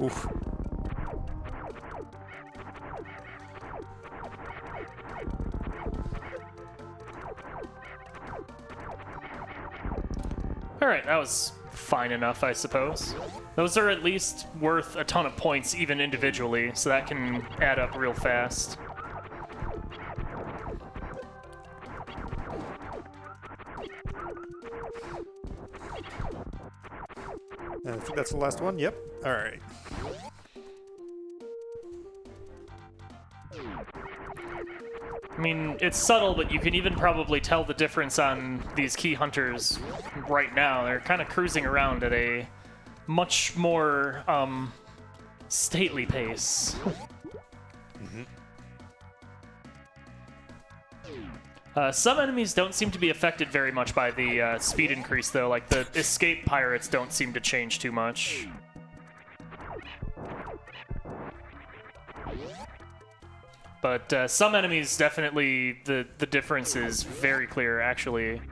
Oof. All right, that was fine enough, I suppose. Those are at least worth a ton of points, even individually, so that can add up real fast. I think that's the last one. Yep. All right. I mean, it's subtle, but you can even probably tell the difference on these key hunters right now. They're kind of cruising around at a much more stately pace. Some enemies don't seem to be affected very much by the speed increase, though. Like the escape pirates don't seem to change too much. But some enemies, definitely, the difference is very clear, actually.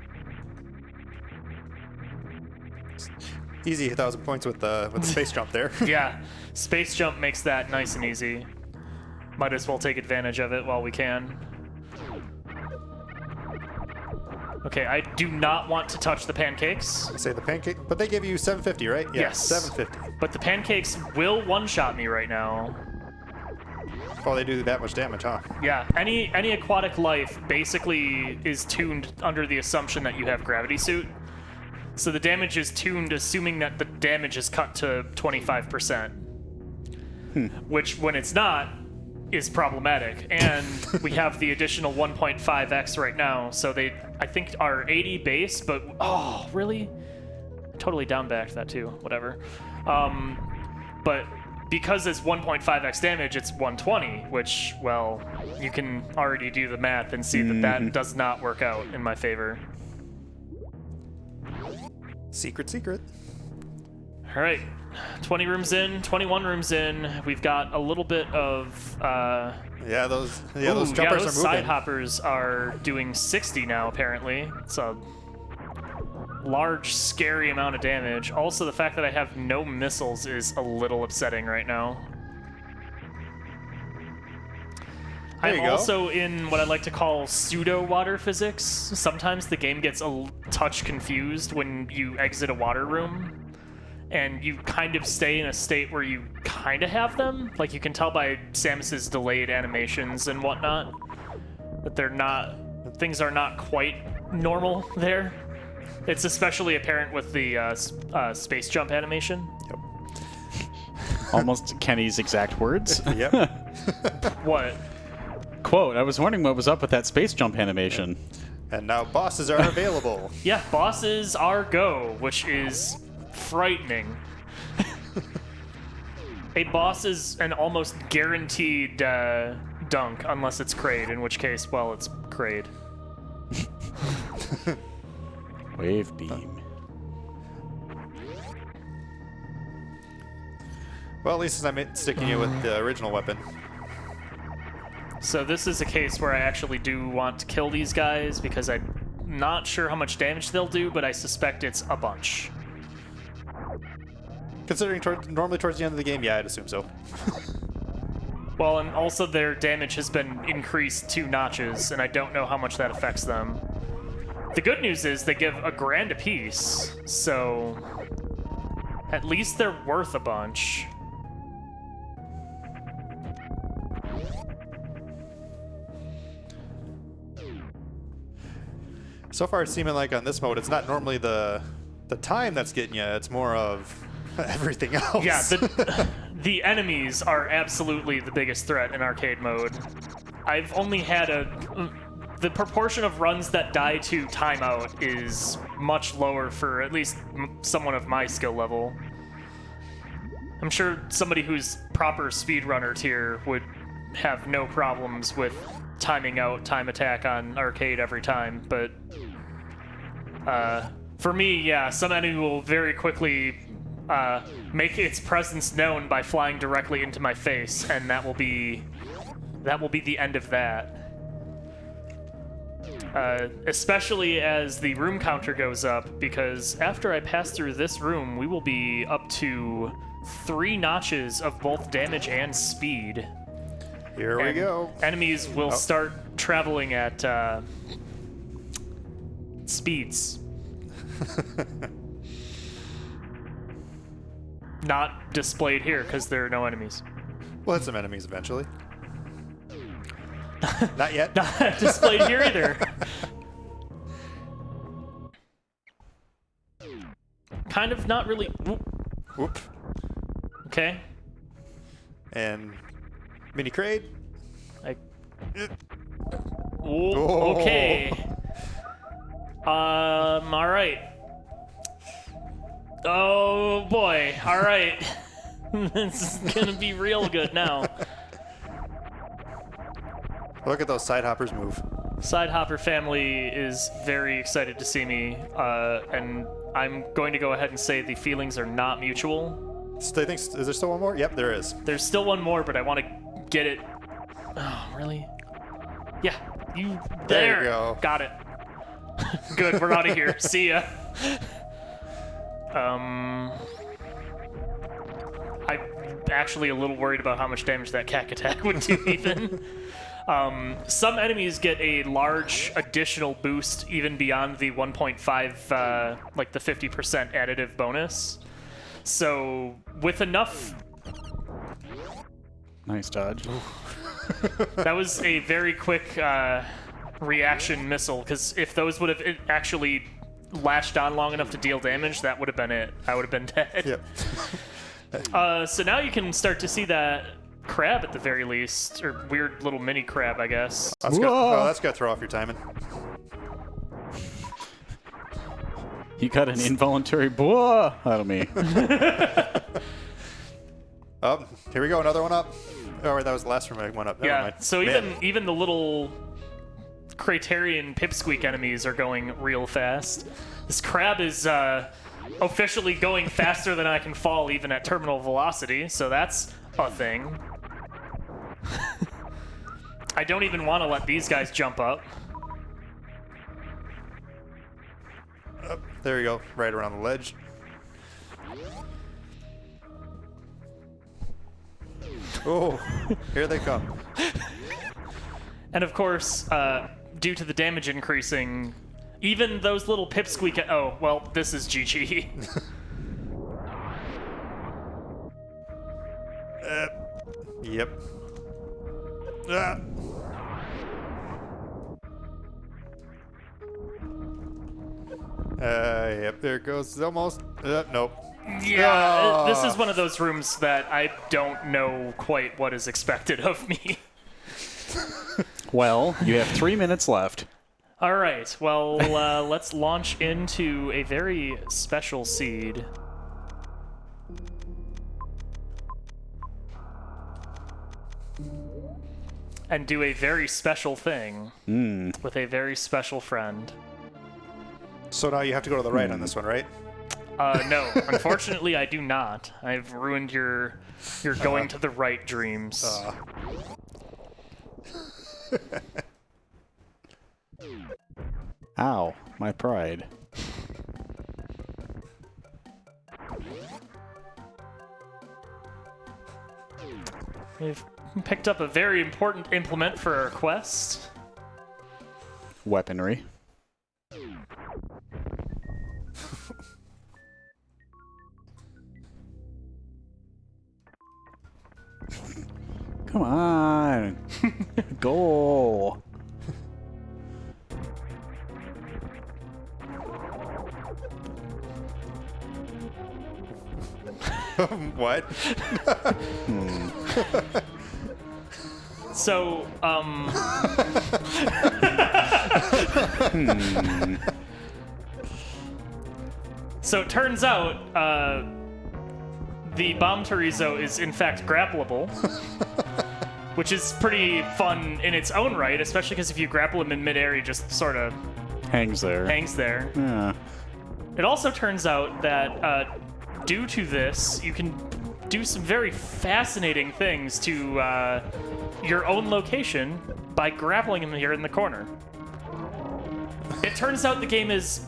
Easy 1,000 points with the space jump there. Yeah, space jump makes that nice and easy. Might as well take advantage of it while we can. Okay, I do not want to touch the pancakes. Say the pancake, but they give you 750, right? Yeah, Yes. 750. But the pancakes will one-shot me right now. Oh, they do that much damage, huh? Yeah, any aquatic life basically is tuned under the assumption that you have gravity suit. So the damage is tuned assuming that the damage is cut to 25%. Which, when it's not, is problematic. And we have the additional 1.5x right now, so they, I think, are 80 base, but, oh, really? Totally down-backed that too, whatever. But because it's 1.5x damage, it's 120, which, well, you can already do the math and see that that does not work out in my favor. Secret. All right, 20 rooms in, 21 rooms in. We've got a little bit of... Yeah, those jumpers are moving. Side hoppers are doing 60 now, apparently. It's a large, scary amount of damage. Also, the fact that I have no missiles is a little upsetting right now. I'm also in what I like to call pseudo-water physics. Sometimes the game gets a touch confused when you exit a water room, and you kind of stay in a state where you kind of have them. Like, you can tell by Samus's delayed animations and whatnot that things are not quite normal there. It's especially apparent with the space jump animation. Yep. Almost Kenny's exact words. Yep. What? Quote, I was wondering what was up with that space jump animation. And now bosses are available. Yeah, bosses are go, which is frightening. A boss is an almost guaranteed dunk, unless it's Kraid, in which case, well, it's Kraid. Wave beam. Well, at least I'm sticking you with the original weapon. So this is a case where I actually do want to kill these guys because I'm not sure how much damage they'll do, but I suspect it's a bunch. Considering normally towards the end of the game, yeah, I'd assume so. Well, and also their damage has been increased 2 notches, and I don't know how much that affects them. The good news is they give $1,000 apiece, so at least they're worth a bunch. So far, it's seeming like on this mode, it's not normally the time that's getting you. It's more of everything else. Yeah, the enemies are absolutely the biggest threat in arcade mode. I've only had the proportion of runs that die to timeout is much lower for at least someone of my skill level. I'm sure somebody who's proper speedrunner tier would have no problems with timing out time attack on arcade every time, but for me, yeah, some enemy will very quickly make its presence known by flying directly into my face, and that will be the end of that. Especially as the room counter goes up, because after I pass through this room, we will be up to 3 notches of both damage and speed. Here we go. Enemies will start traveling at speeds. Not displayed here because there are no enemies. We'll hit some enemies eventually. Not yet. Not displayed here either. Kind of not really. Whoop. Okay. And mini crate. Okay. All right. Oh boy. All right. This is gonna be real good now. Look at those side hoppers move. Side Hopper family is very excited to see me, and I'm going to go ahead and say the feelings are not mutual. So is there still one more? Yep, there is. There's still one more, but I want to get it. Oh, really? Yeah, you There you go. Got it. Good, we're out of here. See ya. I'm actually a little worried about how much damage that cack attack would do even. Some enemies get a large additional boost even beyond the 1.5, like the 50% additive bonus. So with enough... Nice dodge. That was a very quick reaction missile, because if those would have actually latched on long enough to deal damage, that would have been it. I would have been dead. Yep. So now you can start to see that crab at the very least, or weird little mini crab, I guess. That's gonna throw off your timing. You got an involuntary blah out of me. Oh, here we go, another one up. Oh, wait, that was the last one I went up. Never Yeah, mind. so Man. even the little Craterian Pipsqueak enemies are going real fast. This crab is officially going faster than I can fall even at terminal velocity, so that's a thing. I don't even want to let these guys jump up. There you go, right around the ledge. Oh, here they come. And of course, due to the damage increasing, even those little Pipsqueak... Oh, well, this is GG. Yep. Ah. Yep, there it goes. Almost. Nope. Yeah, this is one of those rooms that I don't know quite what is expected of me. Well, you have 3 minutes left. All right, well, let's launch into a very special seed. And do a very special thing with a very special friend. So now you have to go to the right on this one, right? No, unfortunately, I do not. I've ruined your going to the right dreams. Ow, my pride. We've picked up a very important implement for our quest. Weaponry. Come on. Goal. What? So, So it turns out, the bomb chorizo is in fact grappleable, which is pretty fun in its own right, especially because if you grapple him in midair, he just sort of Hangs there. hangs there. Yeah. It also turns out that due to this, you can do some very fascinating things to your own location by grappling him here in the corner. It turns out the game is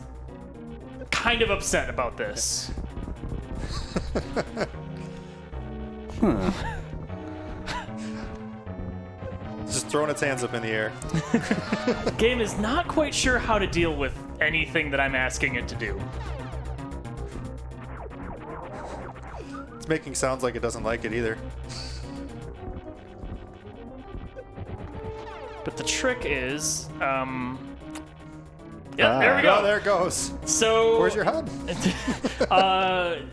kind of upset about this. Just throwing its hands up in the air. The game is not quite sure how to deal with anything that I'm asking it to do. It's making sounds like it doesn't like it either. But the trick is, yeah, there we go. Oh, there it goes. So, Where's your HUD?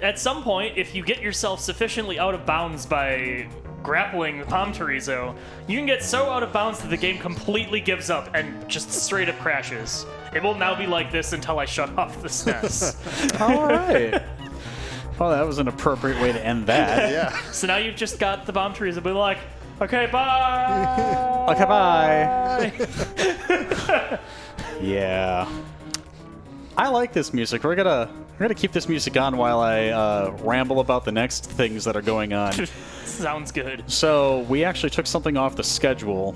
at some point, if you get yourself sufficiently out of bounds by grappling the palm chorizo, you can get so out of bounds that the game completely gives up and just straight up crashes. It will now be like this until I shut off the SNES. All right. Well, that was an appropriate way to end that. Yeah. So now you've just got the bomb chorizo be like, okay, bye! Okay, bye. Yeah. I like this music. We're gonna keep this music on while I ramble about the next things that are going on. Sounds good. So we actually took something off the schedule.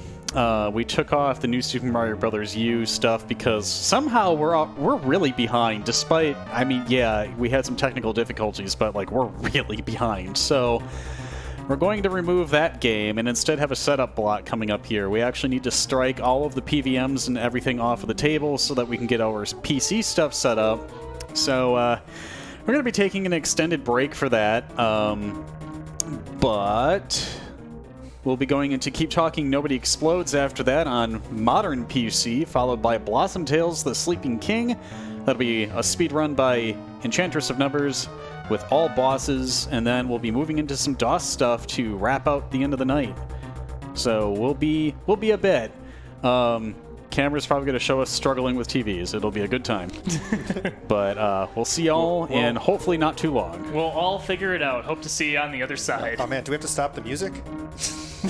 We took off the new Super Mario Bros. U stuff because somehow we're really behind. Despite, I mean, yeah, we had some technical difficulties, but like we're really behind. So we're going to remove that game and instead have a setup block coming up here. We actually need to strike all of the PVMs and everything off of the table so that we can get our PC stuff set up. So we're going to be taking an extended break for that. But we'll be going into Keep Talking Nobody Explodes after that on modern PC, followed by Blossom Tales The Sleeping King. That'll be a speed run by Enchantress of Numbers with all bosses, and then we'll be moving into some DOS stuff to wrap out the end of the night. So we'll be a bit. Camera's probably going to show us struggling with TVs. It'll be a good time. But we'll see y'all in hopefully not too long. We'll all figure it out. Hope to see you on the other side. Oh man, do we have to stop the music?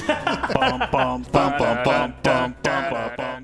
Bum, bum, bum, bum, bum, bum, bum, bum, bum.